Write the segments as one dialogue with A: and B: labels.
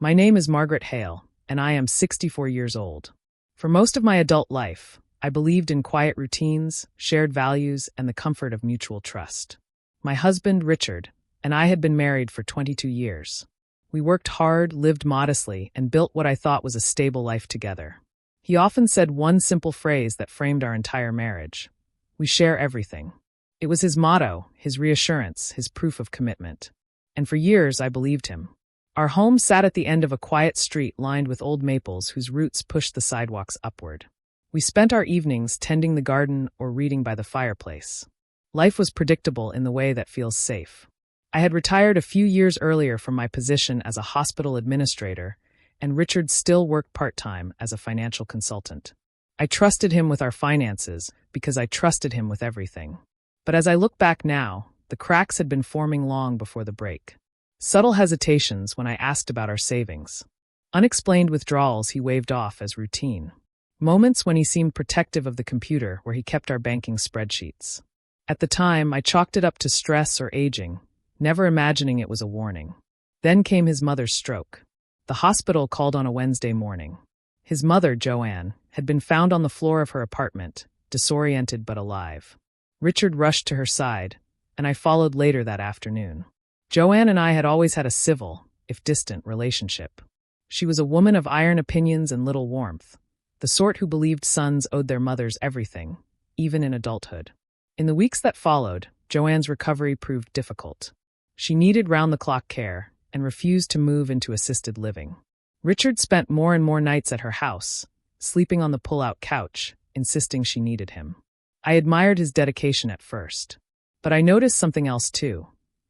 A: My name is Margaret Hale, and I am 64 years old. For most of my adult life, I believed in quiet routines, shared values, and the comfort of mutual trust. My husband, Richard, and I had been married for 22 years. We worked hard, lived modestly, and built what I thought was a stable life together. He often said one simple phrase that framed our entire marriage: "We share everything." It was his motto, his reassurance, his proof of commitment. And for years, I believed him. Our home sat at the end of a quiet street lined with old maples whose roots pushed the sidewalks upward. We spent our evenings tending the garden or reading by the fireplace. Life was predictable in the way that feels safe. I had retired a few years earlier from my position as a hospital administrator, and Richard still worked part-time as a financial consultant. I trusted him with our finances because I trusted him with everything. But as I look back now, the cracks had been forming long before the break. Subtle hesitations when I asked about our savings. Unexplained withdrawals he waved off as routine. Moments when he seemed protective of the computer where he kept our banking spreadsheets. At the time, I chalked it up to stress or aging, never imagining it was a warning. Then came his mother's stroke. The hospital called on a Wednesday morning. His mother, Joanne, had been found on the floor of her apartment, disoriented but alive. Richard rushed to her side, and I followed later that afternoon. Joanne and I had always had a civil, if distant, relationship. She was a woman of iron opinions and little warmth, the sort who believed sons owed their mothers everything, even in adulthood. In the weeks that followed, Joanne's recovery proved difficult. She needed round-the-clock care and refused to move into assisted living. Richard spent more and more nights at her house, sleeping on the pull-out couch, insisting she needed him. I admired his dedication at first. But I noticed something else too.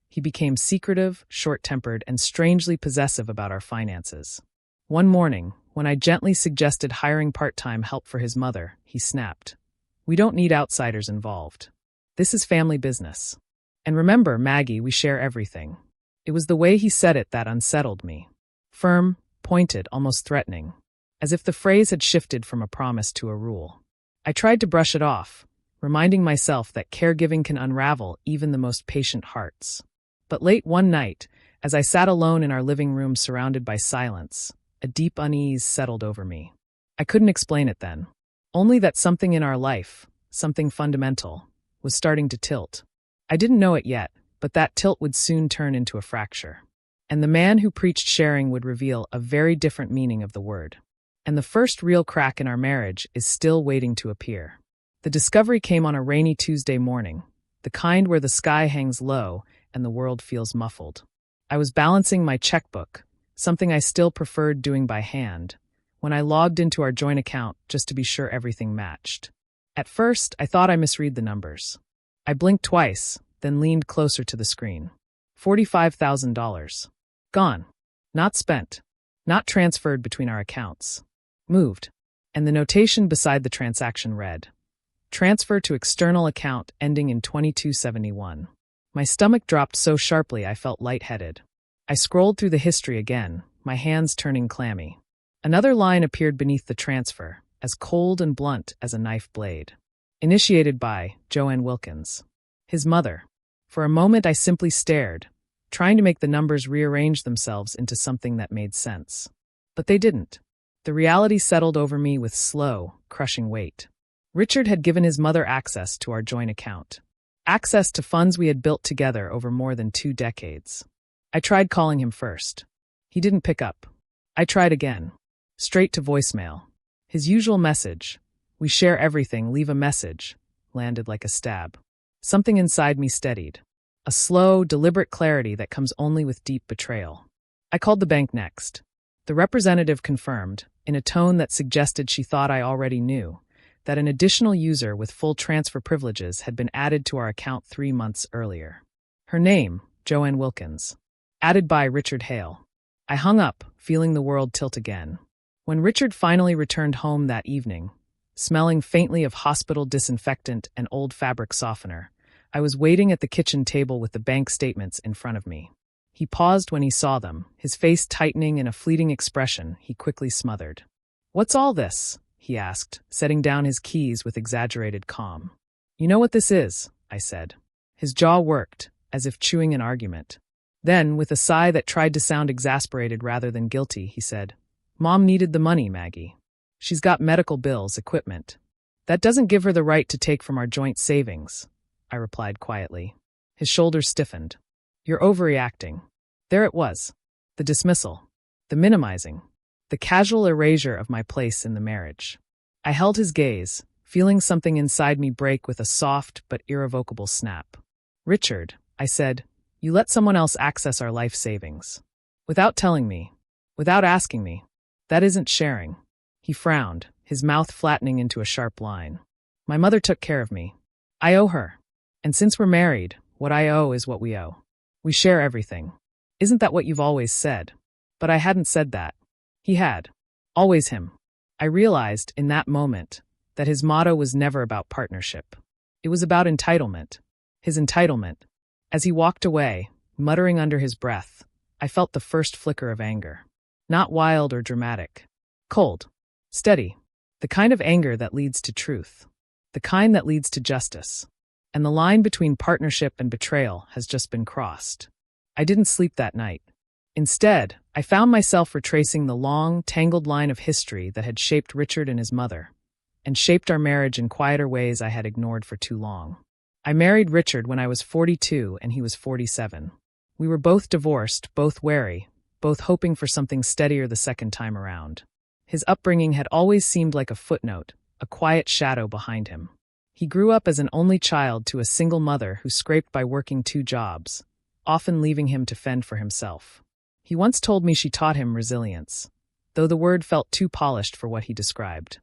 A: He became secretive, short-tempered, and strangely possessive about our finances. One morning, when I gently suggested hiring part-time help for his mother, he snapped. "We don't need outsiders involved. This is family business. And remember, Maggie, we share everything." It was the way he said it that unsettled me. Firm, pointed, almost threatening, as if the phrase had shifted from a promise to a rule. I tried to brush it off, reminding myself that caregiving can unravel even the most patient hearts. But late one night, as I sat alone in our living room surrounded by silence, a deep unease settled over me. I couldn't explain it then. Only that something in our life, something fundamental, was starting to tilt. I didn't know it yet, but that tilt would soon turn into a fracture. And the man who preached sharing would reveal a very different meaning of the word. And the first real crack in our marriage is still waiting to appear. The discovery came on a rainy Tuesday morning, the kind where the sky hangs low and the world feels muffled. I was balancing my checkbook, something I still preferred doing by hand, when I logged into our joint account just to be sure everything matched. At first, I thought I misread the numbers. I blinked twice, then leaned closer to the screen. $45,000. Gone. Not spent. Not transferred between our accounts. Moved. And the notation beside the transaction read, "Transfer to external account ending in 2271. My stomach dropped so sharply I felt lightheaded. I scrolled through the history again, my hands turning clammy. Another line appeared beneath the transfer, as cold and blunt as a knife blade. Initiated by Joanne Wilkins. His mother. For a moment I simply stared, trying to make the numbers rearrange themselves into something that made sense. But they didn't. The reality settled over me with slow, crushing weight. Richard had given his mother access to our joint account. Access to funds we had built together over more than 2 decades. I tried calling him first. He didn't pick up. I tried again. Straight to voicemail. His usual message, "We share everything, leave a message," landed like a stab. Something inside me steadied. A slow, deliberate clarity that comes only with deep betrayal. I called the bank next. The representative confirmed, in a tone that suggested she thought I already knew, that an additional user with full transfer privileges had been added to our account 3 months earlier. Her name, Joanne Wilkins. Added by Richard Hale. I hung up, feeling the world tilt again. When Richard finally returned home that evening, smelling faintly of hospital disinfectant and old fabric softener, I was waiting at the kitchen table with the bank statements in front of me. He paused when he saw them, his face tightening in a fleeting expression he quickly smothered. "What's all this?" he asked, setting down his keys with exaggerated calm. "You know what this is," I said. His jaw worked, as if chewing an argument. Then, with a sigh that tried to sound exasperated rather than guilty, he said, "Mom needed the money, Maggie. She's got medical bills, equipment. That doesn't give her the right to take from our joint savings," I replied quietly. His shoulders stiffened. "You're overreacting." There it was. The dismissal. The minimizing. The casual erasure of my place in the marriage. I held his gaze, feeling something inside me break with a soft but irrevocable snap. "Richard," I said, "you let someone else access our life savings. Without telling me. Without asking me. That isn't sharing." He frowned, his mouth flattening into a sharp line. "My mother took care of me. I owe her. And since we're married, what I owe is what we owe. We share everything. Isn't that what you've always said?" But I hadn't said that. He had. Always him. I realized, in that moment, that his motto was never about partnership. It was about entitlement. His entitlement. As he walked away, muttering under his breath, I felt the first flicker of anger. Not wild or dramatic. Cold. Steady. The kind of anger that leads to truth. The kind that leads to justice. And the line between partnership and betrayal has just been crossed. I didn't sleep that night. Instead, I found myself retracing the long, tangled line of history that had shaped Richard and his mother, and shaped our marriage in quieter ways I had ignored for too long. I married Richard when I was 42 and he was 47. We were both divorced, both wary, both hoping for something steadier the second time around. His upbringing had always seemed like a footnote, a quiet shadow behind him. He grew up as an only child to a single mother who scraped by working 2 jobs, often leaving him to fend for himself. He once told me she taught him resilience, though the word felt too polished for what he described.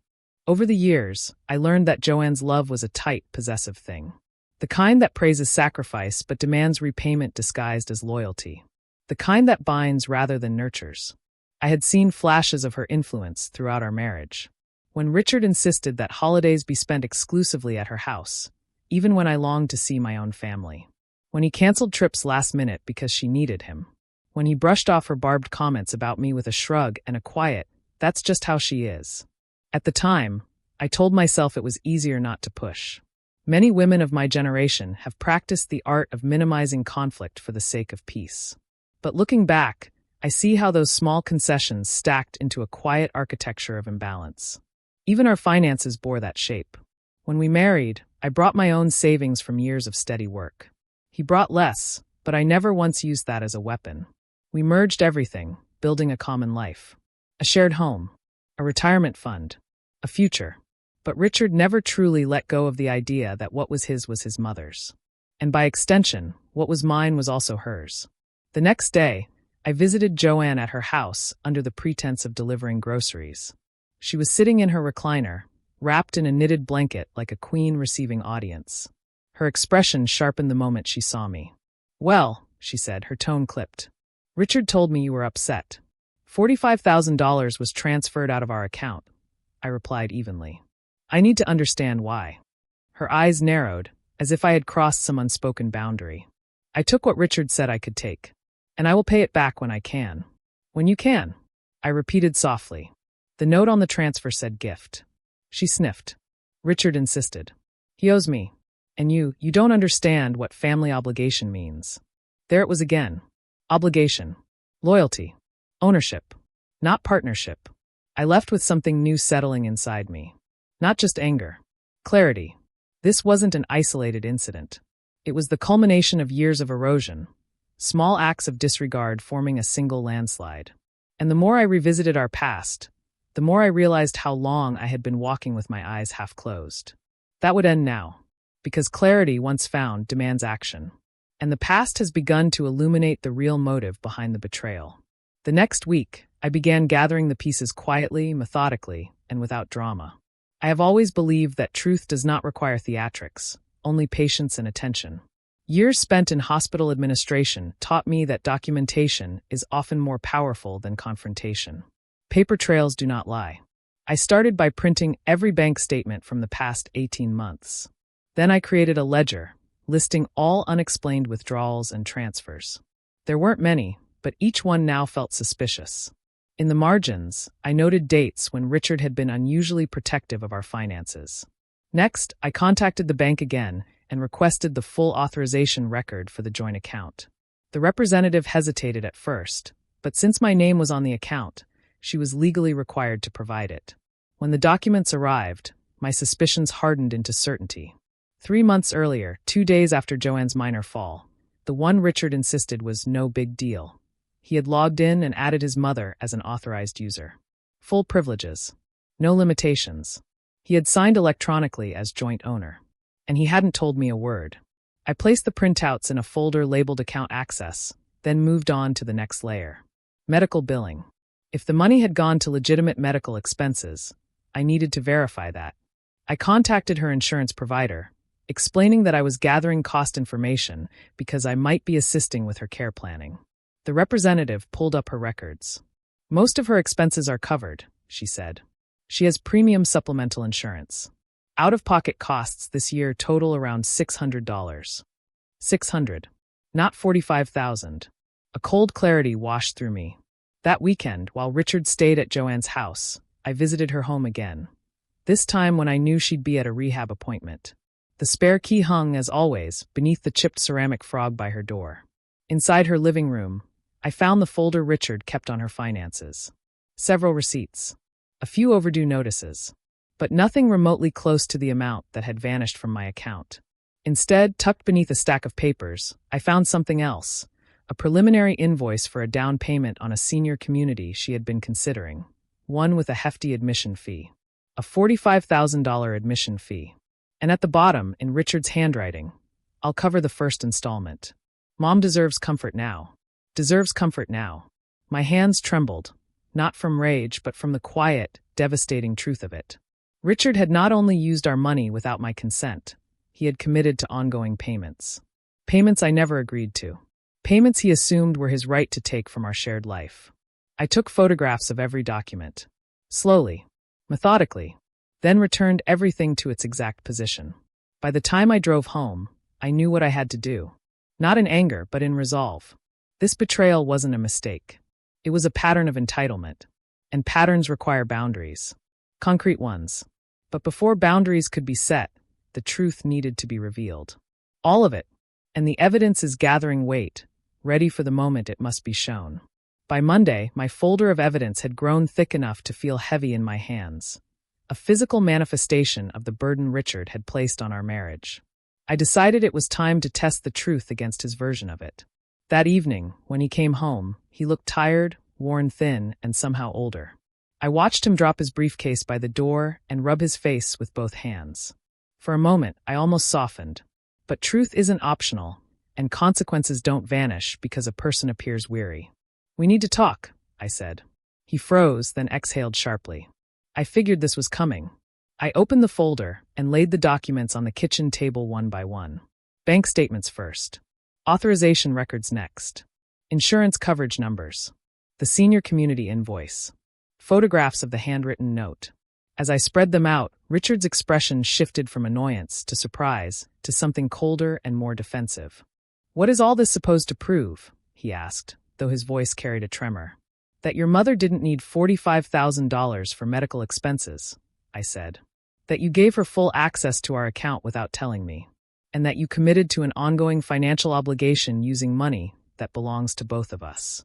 A: Over the years, I learned that Joanne's love was a tight, possessive thing. The kind that praises sacrifice but demands repayment disguised as loyalty. The kind that binds rather than nurtures. I had seen flashes of her influence throughout our marriage. When Richard insisted that holidays be spent exclusively at her house, even when I longed to see my own family. When he canceled trips last minute because she needed him. When he brushed off her barbed comments about me with a shrug and a quiet, "That's just how she is." At the time, I told myself it was easier not to push. Many women of my generation have practiced the art of minimizing conflict for the sake of peace. But looking back, I see how those small concessions stacked into a quiet architecture of imbalance. Even our finances bore that shape. When we married, I brought my own savings from years of steady work. He brought less, but I never once used that as a weapon. We merged everything, building a common life. A shared home. A retirement fund. A future. But Richard never truly let go of the idea that what was his mother's. And by extension, what was mine was also hers. The next day, I visited Joanne at her house under the pretense of delivering groceries. She was sitting in her recliner, wrapped in a knitted blanket like a queen receiving audience. Her expression sharpened the moment she saw me. "Well," she said, her tone clipped. "Richard told me you were upset. $45,000 was transferred out of our account," I replied evenly. "I need to understand why." Her eyes narrowed, as if I had crossed some unspoken boundary. "I took what Richard said I could take, and I will pay it back when I can." "When you can," I repeated softly. The note on the transfer said gift. She sniffed. Richard insisted. "He owes me. And you don't understand what family obligation means." There it was again. Obligation. Loyalty. Ownership. Not partnership. I left with something new settling inside me. Not just anger. Clarity. This wasn't an isolated incident. It was the culmination of years of erosion, small acts of disregard forming a single landslide. And the more I revisited our past, the more I realized how long I had been walking with my eyes half closed. That would end now, because clarity, once found, demands action. And the past has begun to illuminate the real motive behind the betrayal. The next week, I began gathering the pieces quietly, methodically, and without drama. I have always believed that truth does not require theatrics, only patience and attention. Years spent in hospital administration taught me that documentation is often more powerful than confrontation. Paper trails do not lie. I started by printing every bank statement from the past 18 months. Then I created a ledger, listing all unexplained withdrawals and transfers. There weren't many, but each one now felt suspicious. In the margins, I noted dates when Richard had been unusually protective of our finances. Next, I contacted the bank again and requested the full authorization record for the joint account. The representative hesitated at first, but since my name was on the account, she was legally required to provide it. When the documents arrived, my suspicions hardened into certainty. 3 months earlier, 2 days after Joanne's minor fall, the one Richard insisted was no big deal. He had logged in and added his mother as an authorized user. Full privileges. No limitations. He had signed electronically as joint owner. And he hadn't told me a word. I placed the printouts in a folder labeled Account Access, then moved on to the next layer. Medical billing. If the money had gone to legitimate medical expenses, I needed to verify that. I contacted her insurance provider, explaining that I was gathering cost information because I might be assisting with her care planning. The representative pulled up her records. Most of her expenses are covered, she said. She has premium supplemental insurance. Out-of-pocket costs this year total around $600. $600. Not $45,000. A cold clarity washed through me. That weekend, while Richard stayed at Joanne's house, I visited her home again. This time when I knew she'd be at a rehab appointment. The spare key hung, as always, beneath the chipped ceramic frog by her door. Inside her living room, I found the folder Richard kept on her finances. Several receipts. A few overdue notices. But nothing remotely close to the amount that had vanished from my account. Instead, tucked beneath a stack of papers, I found something else. A preliminary invoice for a down payment on a senior community she had been considering. One with a hefty admission fee. A $45,000 admission fee. And at the bottom, in Richard's handwriting, I'll cover the first installment. Mom deserves comfort now. Deserves comfort now. My hands trembled, not from rage, but from the quiet, devastating truth of it. Richard had not only used our money without my consent, he had committed to ongoing payments. Payments I never agreed to. Payments he assumed were his right to take from our shared life. I took photographs of every document. Slowly, methodically, then returned everything to its exact position. By the time I drove home, I knew what I had to do. Not in anger, but in resolve. This betrayal wasn't a mistake. It was a pattern of entitlement. And patterns require boundaries. Concrete ones. But before boundaries could be set, the truth needed to be revealed. All of it. And the evidence is gathering weight, ready for the moment it must be shown. By Monday, my folder of evidence had grown thick enough to feel heavy in my hands. A physical manifestation of the burden Richard had placed on our marriage. I decided it was time to test the truth against his version of it. That evening, when he came home, he looked tired, worn thin, and somehow older. I watched him drop his briefcase by the door and rub his face with both hands. For a moment, I almost softened. But truth isn't optional, and consequences don't vanish because a person appears weary. "We need to talk," I said. He froze, then exhaled sharply. I figured this was coming. I opened the folder and laid the documents on the kitchen table one by one. Bank statements first. Authorization records next. Insurance coverage numbers. The senior community invoice. Photographs of the handwritten note. As I spread them out, Richard's expression shifted from annoyance to surprise to something colder and more defensive. "What is all this supposed to prove?" he asked, though his voice carried a tremor. "That your mother didn't need $45,000 for medical expenses," I said. "That you gave her full access to our account without telling me. And that you committed to an ongoing financial obligation using money that belongs to both of us."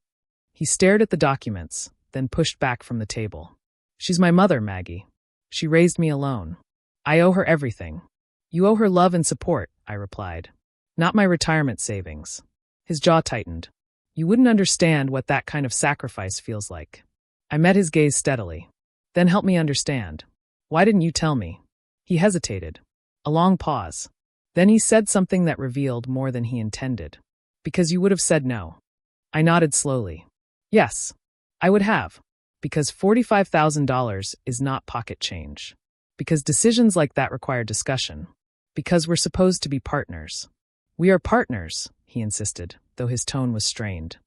A: He stared at the documents, then pushed back from the table. "She's my mother, Maggie. She raised me alone. I owe her everything." "You owe her love and support," I replied. "Not my retirement savings." His jaw tightened. "You wouldn't understand what that kind of sacrifice feels like." I met his gaze steadily. "Then help me understand. Why didn't you tell me?" He hesitated. A long pause. Then he said something that revealed more than he intended. "Because you would have said no." I nodded slowly. "Yes, I would have. Because $45,000 is not pocket change. Because decisions like that require discussion. Because we're supposed to be partners." "We are partners," he insisted, though his tone was strained.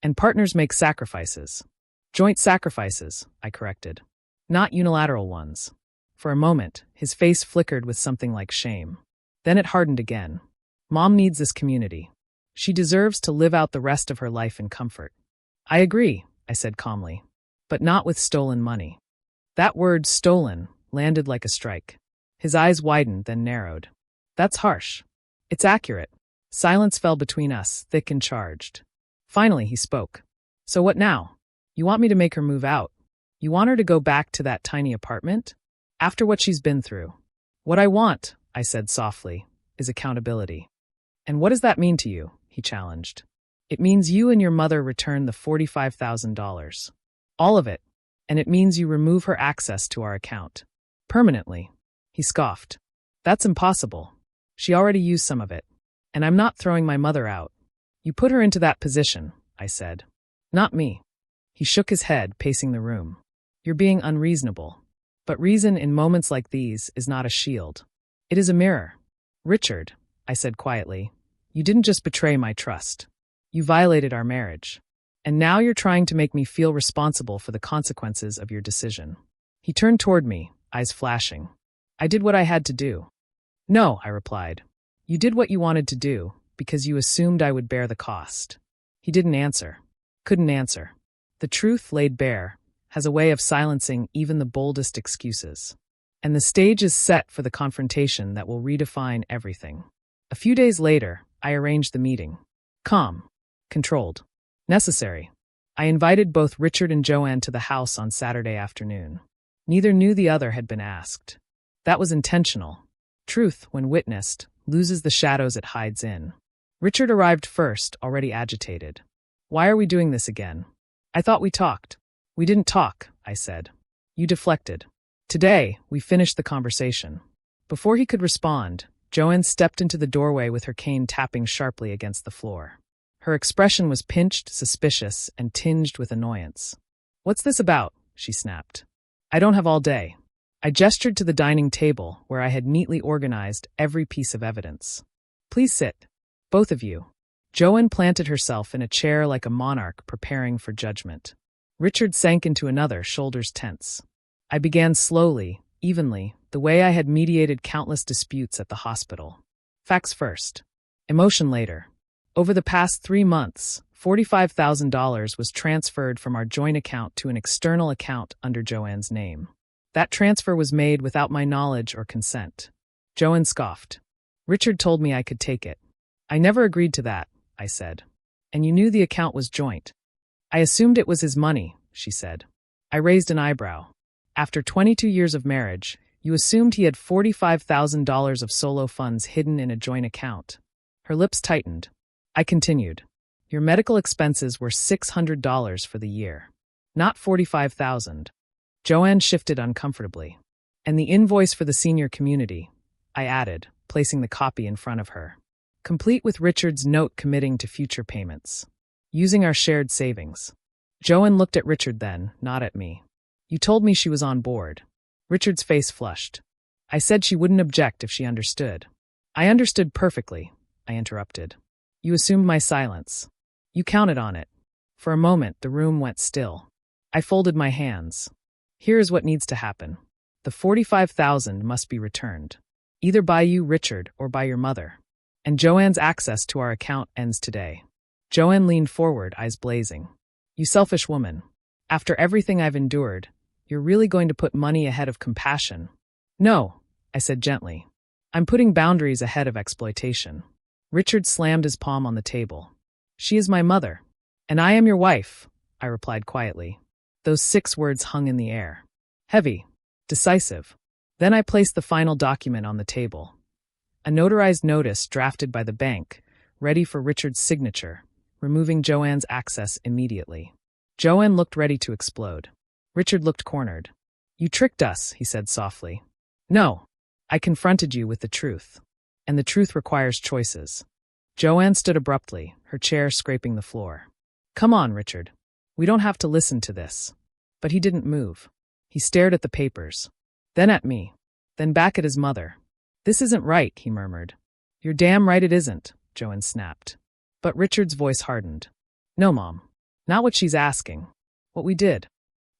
A: "And partners make sacrifices." "Joint sacrifices," I corrected. "Not unilateral ones." For a moment, his face flickered with something like shame. Then it hardened again. "Mom needs this community. She deserves to live out the rest of her life in comfort." "I agree," I said calmly. "But not with stolen money." That word, stolen, landed like a strike. His eyes widened, then narrowed. "That's harsh." "It's accurate." Silence fell between us, thick and charged. Finally, he spoke. So what now? You want me to make her move out? You want her to go back to that tiny apartment? After what she's been through? What I want, I said softly, is accountability. And what does that mean to you? He challenged. It means you and your mother return the $45,000. All of it. And it means you remove her access to our account. Permanently. He scoffed. That's impossible. She already used some of it. And I'm not throwing my mother out. You put her into that position, I said. Not me. He shook his head, pacing the room. You're being unreasonable. But reason in moments like these is not a shield. It is a mirror. Richard, I said quietly, you didn't just betray my trust. You violated our marriage. And now you're trying to make me feel responsible for the consequences of your decision. He turned toward me, eyes flashing. I did what I had to do. No, I replied. You did what you wanted to do, because you assumed I would bear the cost. He didn't answer. Couldn't answer. The truth laid bare has a way of silencing even the boldest excuses. And the stage is set for the confrontation that will redefine everything. A few days later, I arranged the meeting. Calm. Controlled. Necessary. I invited both Richard and Joanne to the house on Saturday afternoon. Neither knew the other had been asked. That was intentional. Truth, when witnessed, loses the shadows it hides in. Richard arrived first, already agitated. Why are we doing this again? I thought we talked. We didn't talk, I said. You deflected. Today, we finished the conversation. Before he could respond, Joanne stepped into the doorway with her cane tapping sharply against the floor. Her expression was pinched, suspicious, and tinged with annoyance. What's this about? She snapped. I don't have all day. I gestured to the dining table where I had neatly organized every piece of evidence. Please sit. Both of you. Joanne planted herself in a chair like a monarch preparing for judgment. Richard sank into another, shoulders tense. I began slowly, evenly, the way I had mediated countless disputes at the hospital. Facts first. Emotion later. Over the past 3 months, $45,000 was transferred from our joint account to an external account under Joanne's name. That transfer was made without my knowledge or consent. Joanne scoffed. Richard told me I could take it. I never agreed to that, I said. And you knew the account was joint. I assumed it was his money, she said. I raised an eyebrow. After 22 years of marriage, you assumed he had $45,000 of solo funds hidden in a joint account. Her lips tightened. I continued. Your medical expenses were $600 for the year, not $45,000. Joanne shifted uncomfortably. And the invoice for the senior community, I added, placing the copy in front of her. Complete with Richard's note committing to future payments. Using our shared savings. Joanne looked at Richard then, not at me. You told me she was on board. Richard's face flushed. I said she wouldn't object if she understood. I understood perfectly, I interrupted. You assumed my silence. You counted on it. For a moment, the room went still. I folded my hands. Here is what needs to happen. The $45,000 must be returned. Either by you, Richard, or by your mother. And Joanne's access to our account ends today. Joanne leaned forward, eyes blazing. You selfish woman. After everything I've endured, you're really going to put money ahead of compassion? No, I said gently. I'm putting boundaries ahead of exploitation. Richard slammed his palm on the table. She is my mother. And I am your wife, I replied quietly. Those 6 words hung in the air. Heavy. Decisive. Then I placed the final document on the table. A notarized notice drafted by the bank, ready for Richard's signature, removing Joanne's access immediately. Joanne looked ready to explode. Richard looked cornered. You tricked us, he said softly. No. I confronted you with the truth. And the truth requires choices. Joanne stood abruptly, her chair scraping the floor. Come on, Richard. We don't have to listen to this. But he didn't move. He stared at the papers. Then at me. Then back at his mother. This isn't right, he murmured. You're damn right it isn't, Joanne snapped. But Richard's voice hardened. No, Mom. Not what she's asking. What we did.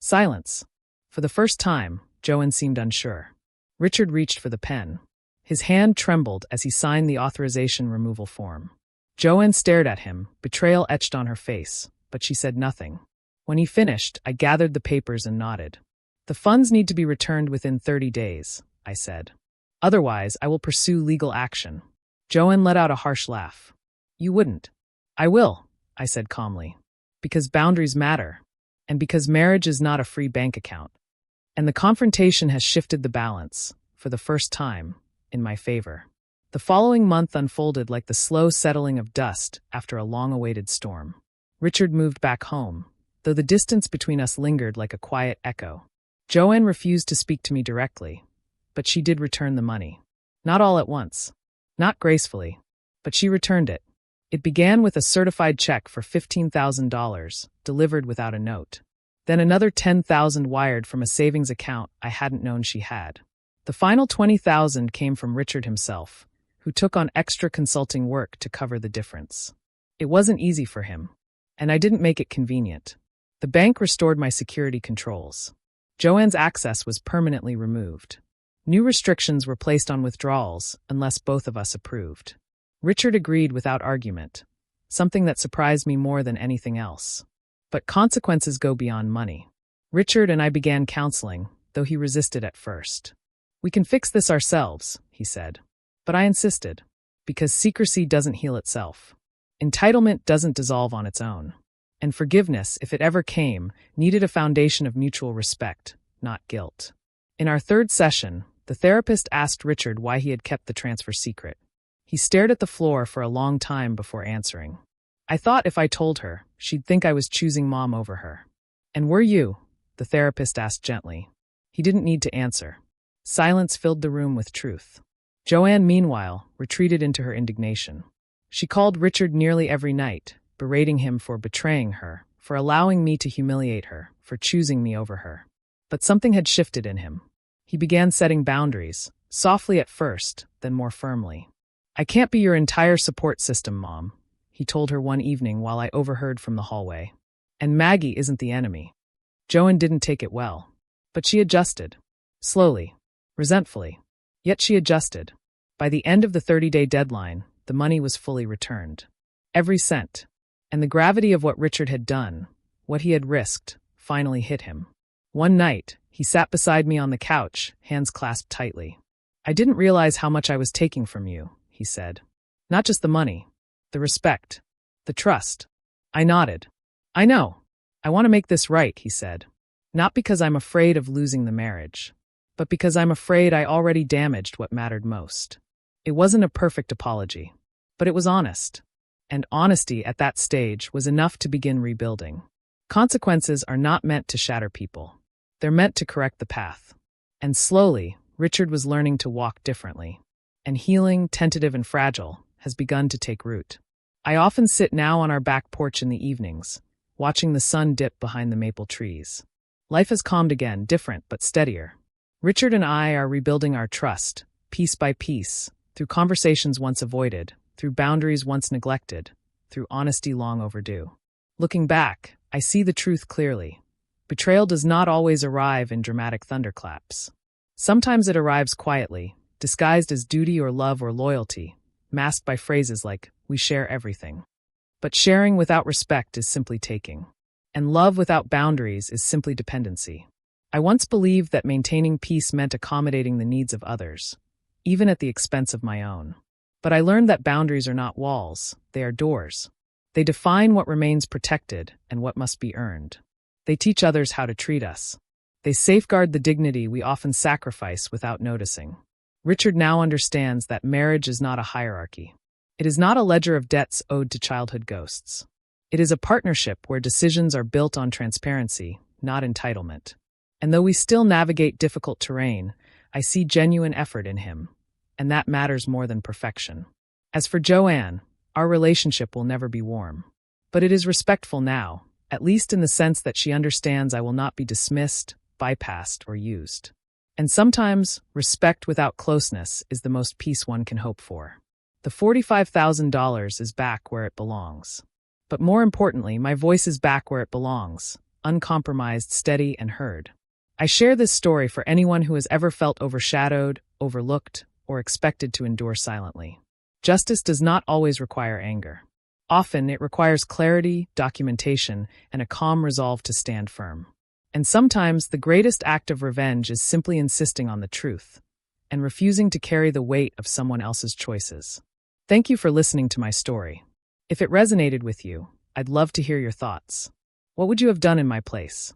A: Silence. For the first time, Joanne seemed unsure. Richard reached for the pen. His hand trembled as he signed the authorization removal form. Joanne stared at him, betrayal etched on her face, but she said nothing. When he finished, I gathered the papers and nodded. The funds need to be returned within 30 days, I said. Otherwise, I will pursue legal action. Joanne let out a harsh laugh. You wouldn't. I will, I said calmly. Because boundaries matter. And because marriage is not a free bank account. And the confrontation has shifted the balance, for the first time, in my favor. The following month unfolded like the slow settling of dust after a long-awaited storm. Richard moved back home, though the distance between us lingered like a quiet echo. Joanne refused to speak to me directly, but she did return the money. Not all at once. Not gracefully. But she returned it. It began with a certified check for $15,000, delivered without a note. Then another $10,000 wired from a savings account I hadn't known she had. The final $20,000 came from Richard himself, who took on extra consulting work to cover the difference. It wasn't easy for him, and I didn't make it convenient. The bank restored my security controls. Joanne's access was permanently removed. New restrictions were placed on withdrawals unless both of us approved. Richard agreed without argument, something that surprised me more than anything else. But consequences go beyond money. Richard and I began counseling, though he resisted at first. We can fix this ourselves, he said. But I insisted, because secrecy doesn't heal itself. Entitlement doesn't dissolve on its own. And forgiveness, if it ever came, needed a foundation of mutual respect, not guilt. In our third session, the therapist asked Richard why he had kept the transfer secret. He stared at the floor for a long time before answering. I thought if I told her, she'd think I was choosing Mom over her. And were you? The therapist asked gently. He didn't need to answer. Silence filled the room with truth. Joanne, meanwhile, retreated into her indignation. She called Richard nearly every night, berating him for betraying her, for allowing me to humiliate her, for choosing me over her. But something had shifted in him. He began setting boundaries, softly at first, then more firmly. I can't be your entire support system, Mom, he told her one evening while I overheard from the hallway. And Maggie isn't the enemy. Joanne didn't take it well. But she adjusted. Slowly. Resentfully. Yet she adjusted. By the end of the 30-day deadline, the money was fully returned. Every cent. And the gravity of what Richard had done, what he had risked, finally hit him. One night, he sat beside me on the couch, hands clasped tightly. I didn't realize how much I was taking from you, he said. Not just the money, the respect, the trust. I nodded. I know. I want to make this right, he said. Not because I'm afraid of losing the marriage, but because I'm afraid I already damaged what mattered most. It wasn't a perfect apology, but it was honest. And honesty at that stage was enough to begin rebuilding. Consequences are not meant to shatter people. They're meant to correct the path. And slowly, Richard was learning to walk differently. And healing, tentative and fragile, has begun to take root. I often sit now on our back porch in the evenings, watching the sun dip behind the maple trees. Life has calmed again, different but steadier. Richard and I are rebuilding our trust, piece by piece, through conversations once avoided, through boundaries once neglected, through honesty long overdue. Looking back, I see the truth clearly. Betrayal does not always arrive in dramatic thunderclaps. Sometimes it arrives quietly, disguised as duty or love or loyalty, masked by phrases like, we share everything. But sharing without respect is simply taking. And love without boundaries is simply dependency. I once believed that maintaining peace meant accommodating the needs of others, even at the expense of my own. But I learned that boundaries are not walls, they are doors. They define what remains protected and what must be earned. They teach others how to treat us. They safeguard the dignity we often sacrifice without noticing. Richard now understands that marriage is not a hierarchy. It is not a ledger of debts owed to childhood ghosts. It is a partnership where decisions are built on transparency, not entitlement. And though we still navigate difficult terrain, I see genuine effort in him, and that matters more than perfection. As for Joanne, our relationship will never be warm. But it is respectful now, at least in the sense that she understands I will not be dismissed, bypassed, or used. And sometimes, respect without closeness is the most peace one can hope for. The $45,000 is back where it belongs. But more importantly, my voice is back where it belongs, uncompromised, steady, and heard. I share this story for anyone who has ever felt overshadowed, overlooked, or expected to endure silently. Justice does not always require anger. Often it requires clarity, documentation, and a calm resolve to stand firm. And sometimes the greatest act of revenge is simply insisting on the truth and refusing to carry the weight of someone else's choices. Thank you for listening to my story. If it resonated with you, I'd love to hear your thoughts. What would you have done in my place?